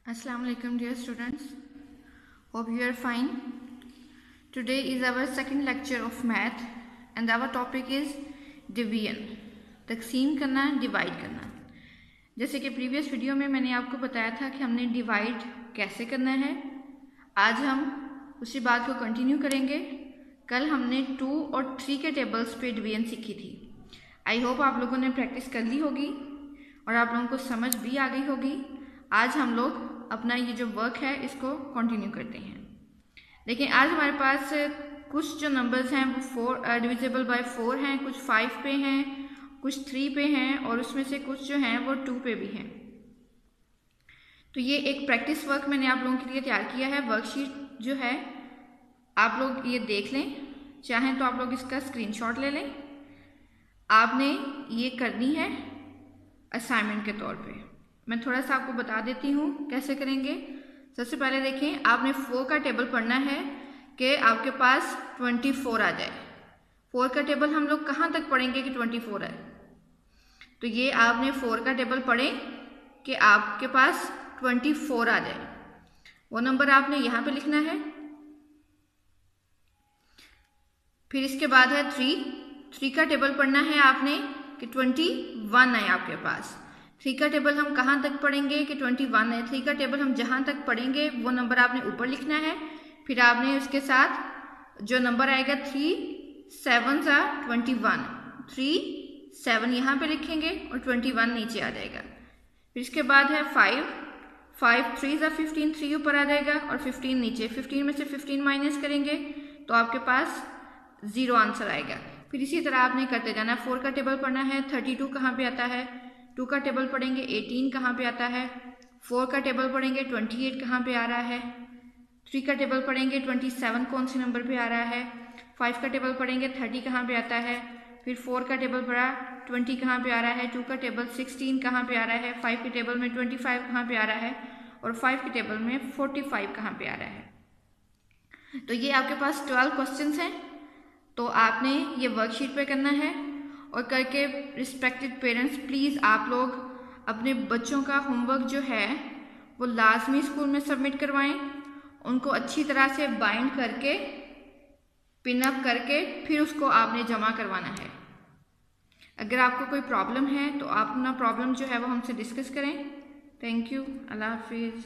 Assalamu alaikum dear students, hope you are fine. Today is our second lecture of math and our topic is division, तकसीम करना, divide करना। जैसे कि previous video में मैंने आपको बताया था कि हमने डिवाइड कैसे करना है, आज हम उसी बात को कंटिन्यू करेंगे। कल हमने 2 और 3 के टेबल्स पे डिवीजन सीखी थी। आई होप आप लोगों ने प्रैक्टिस कर ली होगी और आप लोगों को समझ भी आ गई होगी। आज हम लोग अपना ये जो वर्क है इसको कंटिन्यू करते हैं। लेकिन आज हमारे पास कुछ जो नंबर्स हैं वो 4 डिविजिबल बाय 4 हैं, कुछ 5 पे हैं, कुछ 3 पे हैं और उसमें से कुछ जो हैं वो 2 पे भी हैं। तो ये एक प्रैक्टिस वर्क मैंने आप लोगों के लिए तैयार किया है। वर्कशीट जो है आप लोग ये देख लें, चाहें तो आप लोग इसका स्क्रीनशॉट ले लें। आपने ये करनी है असाइनमेंट के तौर पे। मैं थोड़ा सा आपको बता देती हूँ कैसे करेंगे। सबसे पहले देखें, आपने 4 का टेबल पढ़ना है कि आपके पास 24 आ जाए। 4 का टेबल हम लोग कहाँ तक पढ़ेंगे कि 24 है, तो ये आपने 4 का टेबल पढ़ें कि आपके पास 24 आ जाए। वो नंबर आपने यहाँ पे लिखना है। फिर इसके बाद है 3 का टेबल पढ़ना है आपने कि 21 है आपके पास। 3 का टेबल हम कहाँ तक पढ़ेंगे कि 21 है। 3 का टेबल हम जहाँ तक पढ़ेंगे वो नंबर आपने ऊपर लिखना है। फिर आपने उसके साथ जो नंबर आएगा 3 7 21, 3 7 यहाँ पे लिखेंगे और 21 नीचे आ जाएगा। फिर इसके बाद है 5 3 15, 3 ऊपर आ जाएगा और 15 नीचे। 15 में से 15 माइनस करेंगे तो आपके पास 0 आंसर आएगा। फिर इसी तरह आपने करते जाना। 4 का टेबल पढ़ना है, 32 कहाँ पे आता है। 2 का टेबल पढ़ेंगे, 18 कहाँ पे आता है। 4 का टेबल पढ़ेंगे, 28 कहाँ पे आ रहा है। 3 का टेबल पढ़ेंगे, 27 कौन से नंबर पे आ रहा है। 5 का टेबल पढ़ेंगे, 30 कहाँ पे आता है। फिर 4 का टेबल पढ़ा, 20 कहाँ पे आ रहा है। 2 का टेबल 16 कहाँ पे आ रहा है। 5 के टेबल में 25 कहाँ पे आ रहा है और 5 के टेबल में 45 कहाँ पे आ रहा है। तो ये आपके पास 12 क्वेश्चन हैं। तो आपने ये वर्कशीट पे करना है और करके रिस्पेक्टेड पेरेंट्स प्लीज़ आप लोग अपने बच्चों का होमवर्क जो है वो लाजमी स्कूल में सबमिट करवाएं। उनको अच्छी तरह से बाइंड करके पिन अप करके फिर उसको आपने जमा करवाना है। अगर आपको कोई प्रॉब्लम है तो आप अपना प्रॉब्लम जो है वो हमसे डिस्कस करें। थैंक यू, अल्लाह हाफिज़।